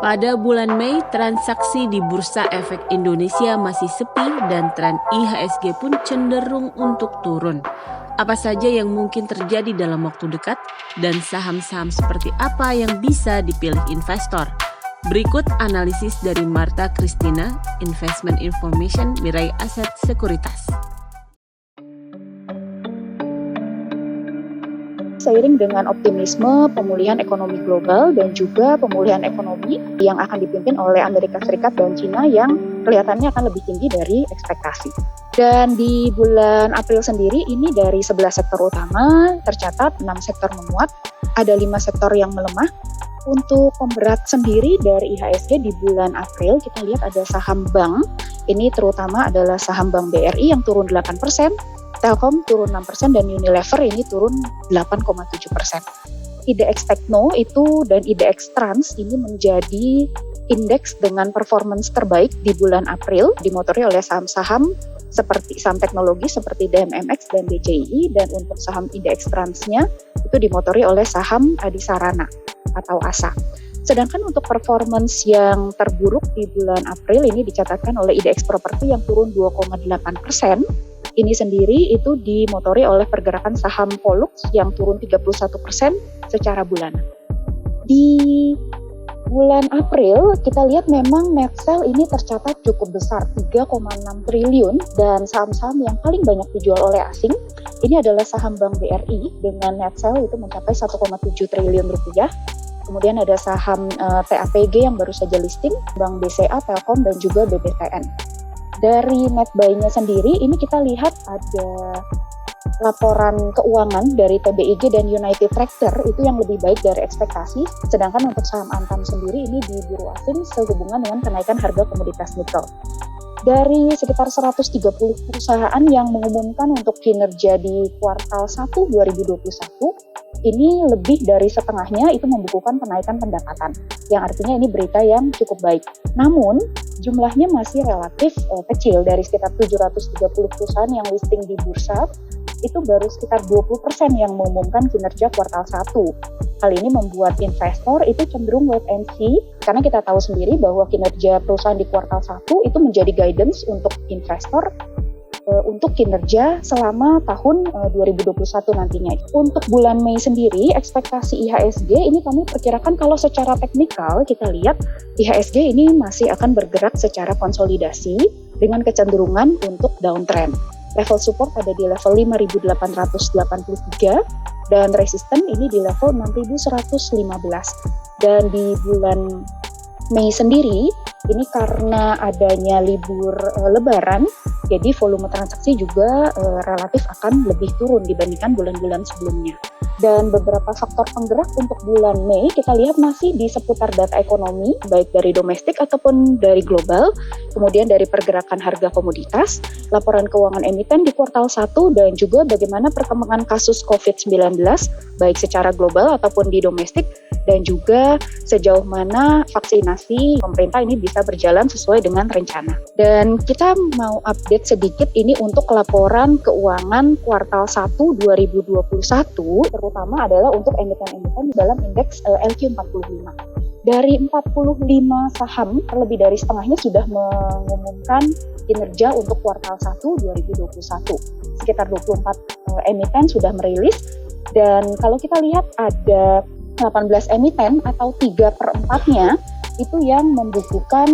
Pada bulan Mei, transaksi di Bursa Efek Indonesia masih sepi dan tren IHSG pun cenderung untuk turun. Apa saja yang mungkin terjadi dalam waktu dekat dan saham-saham seperti apa yang bisa dipilih investor? Berikut analisis dari Marta Christina, Investment Information Mirai Aset Sekuritas. Seiring dengan optimisme pemulihan ekonomi global dan juga pemulihan ekonomi yang akan dipimpin oleh Amerika Serikat dan China yang kelihatannya akan lebih tinggi dari ekspektasi. Dan di bulan April sendiri ini dari 11 sektor utama tercatat 6 sektor menguat, ada 5 sektor yang melemah. Untuk pemberat sendiri dari IHSG di bulan April kita lihat ada saham bank, ini terutama adalah saham Bank BRI yang turun 8%, Telkom turun 6% dan Unilever ini turun 8,7%. IDX Tekno itu dan IDX Trans ini menjadi indeks dengan performance terbaik di bulan April, dimotori oleh saham-saham seperti saham teknologi seperti DMMX dan DJI, dan untuk saham IDX Transnya itu dimotori oleh saham Adisarana atau ASA. Sedangkan untuk performance yang terburuk di bulan April ini dicatatkan oleh IDX Property yang turun 2,8%. Ini sendiri itu dimotori oleh pergerakan saham Pollux yang turun 31% secara bulanan. Di bulan April kita lihat memang net sell ini tercatat cukup besar 3,6 triliun dan saham-saham yang paling banyak dijual oleh asing ini adalah saham Bank BRI dengan net sell itu mencapai 1,7 triliun rupiah. Kemudian ada saham TAPG yang baru saja listing, Bank BCA, Telkom dan juga BBTN. Dari net buy-nya sendiri, ini kita lihat ada laporan keuangan dari TBIG dan United Tractor itu yang lebih baik dari ekspektasi. Sedangkan untuk saham Antam sendiri ini di bursa asing sehubungan dengan kenaikan harga komoditas nikel. Dari sekitar 130 perusahaan yang mengumumkan untuk kinerja di kuartal 1 2021, ini lebih dari setengahnya itu membukukan kenaikan pendapatan, yang artinya ini berita yang cukup baik. Namun, jumlahnya masih relatif kecil, dari sekitar 730 perusahaan yang listing di bursa, itu baru sekitar 20% yang mengumumkan kinerja kuartal 1. Hal ini membuat investor itu cenderung wait and see, karena kita tahu sendiri bahwa kinerja perusahaan di kuartal 1 itu menjadi guidance untuk investor untuk kinerja selama tahun 2021 nantinya. Untuk bulan Mei sendiri, ekspektasi IHSG ini kami perkirakan kalau secara teknikal kita lihat IHSG ini masih akan bergerak secara konsolidasi dengan kecenderungan untuk downtrend. Level support ada di level 5.883 dan resisten ini di level 6.115. Dan di bulan Mei sendiri ini karena adanya libur lebaran, jadi volume transaksi juga relatif akan lebih turun dibandingkan bulan-bulan sebelumnya. Dan beberapa faktor penggerak untuk bulan Mei kita lihat masih di seputar data ekonomi, baik dari domestik ataupun dari global, kemudian dari pergerakan harga komoditas, laporan keuangan emiten di kuartal 1, dan juga bagaimana perkembangan kasus COVID-19, baik secara global ataupun di domestik, dan juga sejauh mana vaksinasi pemerintah ini bisa berjalan sesuai dengan rencana. Dan kita mau update sedikit ini untuk laporan keuangan kuartal 1 2021, terutama adalah untuk emiten-emiten dalam indeks LQ45. Dari 45 saham, lebih dari setengahnya sudah mengumumkan kinerja untuk kuartal 1 2021. Sekitar 24 emiten sudah merilis, dan kalau kita lihat ada 18 emiten atau 3/4-nya itu yang membukukan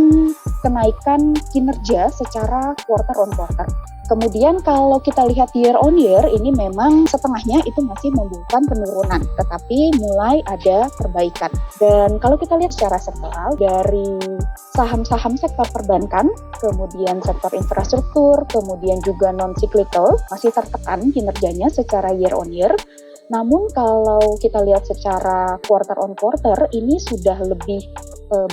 kenaikan kinerja secara quarter on quarter. Kemudian kalau kita lihat year on year, ini memang setengahnya itu masih membukukan penurunan, tetapi mulai ada perbaikan. Dan kalau kita lihat secara sektoral, dari saham-saham sektor perbankan, kemudian sektor infrastruktur, kemudian juga non-cyclical, masih tertekan kinerjanya secara year on year. Namun kalau kita lihat secara quarter on quarter, ini sudah lebih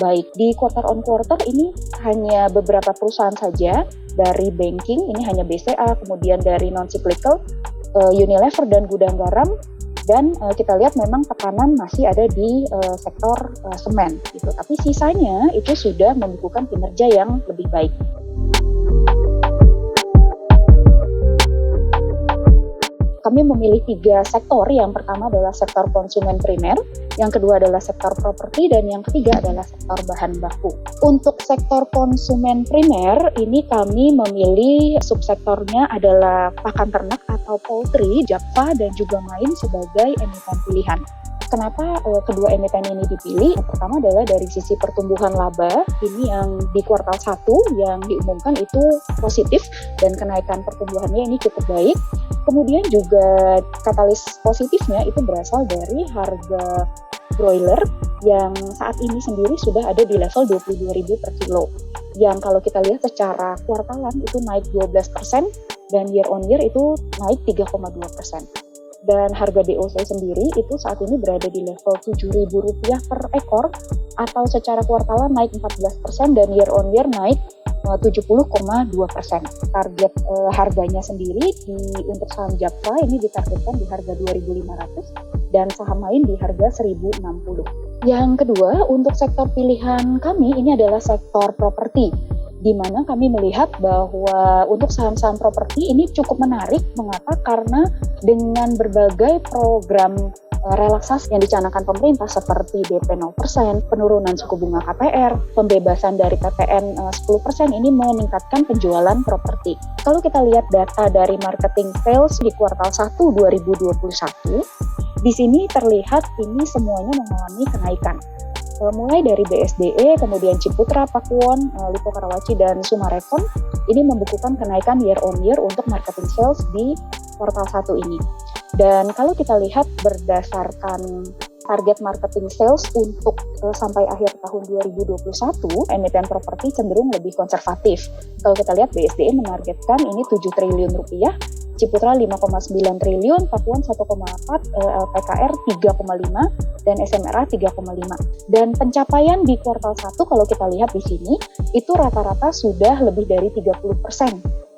baik. Di quarter on quarter ini hanya beberapa perusahaan saja, dari banking ini hanya BCA, kemudian dari non-cyclical Unilever dan gudang garam, dan kita lihat memang tekanan masih ada di sektor semen gitu. Tapi sisanya itu sudah membukukan kinerja yang lebih baik. kami memilih 3 sektor. Yang pertama adalah sektor konsumen primer, yang kedua adalah sektor properti, dan yang ketiga adalah sektor bahan baku. Untuk sektor konsumen primer, ini kami memilih subsektornya adalah pakan ternak atau poultry, Java, dan juga main sebagai emiten pilihan. Kenapa kedua emiten ini dipilih? Yang pertama adalah dari sisi pertumbuhan laba, ini yang di kuartal 1 yang diumumkan itu positif dan kenaikan pertumbuhannya ini cukup baik. Kemudian juga katalis positifnya itu berasal dari harga broiler yang saat ini sendiri sudah ada di level 22.000 per kilo. Yang kalau kita lihat secara kuartalan itu naik 12% dan year on year itu naik 3,2%. Dan harga DOC sendiri itu saat ini berada di level Rp7.000 per ekor atau secara kuartalan naik 14% dan year on year naik 70,2%. Target harganya sendiri untuk saham Java ini ditargetkan di harga 2.500 dan saham lain di harga 1.060. Yang kedua, untuk sektor pilihan kami ini adalah sektor properti, di mana kami melihat bahwa untuk saham-saham properti ini cukup menarik. Mengapa? Karena dengan berbagai program relaksasi yang dicanangkan pemerintah seperti DP 0%, penurunan suku bunga KPR, pembebasan dari PPN 10% ini meningkatkan penjualan properti. Kalau kita lihat data dari marketing sales di kuartal 1 2021, di sini terlihat ini semuanya mengalami kenaikan. Mulai dari BSDE, kemudian Ciputra, Pakuwon, Lipo Karawaci, dan Sumarekon ini membukukan kenaikan year on year untuk marketing sales di kuartal 1 ini. Dan kalau kita lihat berdasarkan target marketing sales untuk sampai akhir tahun 2021, emiten properti cenderung lebih konservatif. Kalau kita lihat BSDE menargetkan ini 7 triliun rupiah, Ciputra 5,9 triliun, Pakuwon 1,4, LPKR 3,5, dan SMRA 3,5. Dan pencapaian di kuartal 1 kalau kita lihat di sini, itu rata-rata sudah lebih dari 30%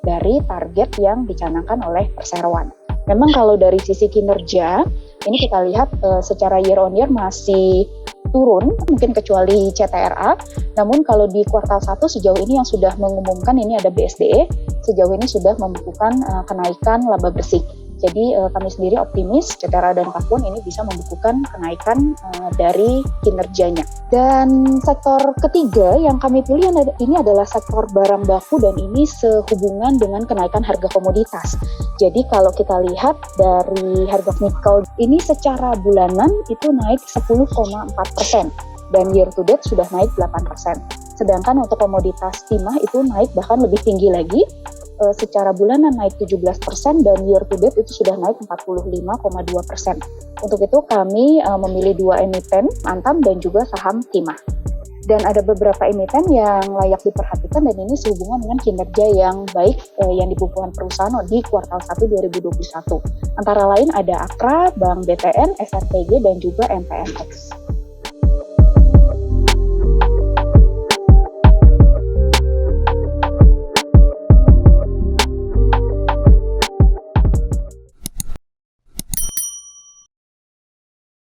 dari target yang dicanangkan oleh perseroan. Memang kalau dari sisi kinerja, ini kita lihat secara year on year masih turun, mungkin kecuali CTRA. Namun kalau di kuartal 1 sejauh ini yang sudah mengumumkan ini ada BSDE, sejauh ini sudah membukukan kenaikan laba bersih. Jadi kami sendiri optimis CTRA dan Pakuwon ini bisa membukukan kenaikan dari kinerjanya. Dan sektor ketiga yang kami pilih ini adalah sektor barang baku dan ini sehubungan dengan kenaikan harga komoditas. Jadi kalau kita lihat dari harga nikel ini secara bulanan itu naik 10,4% dan year to date sudah naik 8%. Sedangkan untuk komoditas timah itu naik bahkan lebih tinggi lagi. Secara bulanan naik 17% dan year to date itu sudah naik 45,2%. Untuk itu kami memilih 2 emiten, Antam dan juga saham timah. Dan ada beberapa emiten yang layak diperhatikan dan ini sehubungan dengan kinerja yang baik yang dibukukan perusahaan di kuartal 1 2021. Antara lain ada Akra, Bank BTN, SRTG, dan juga MPNX.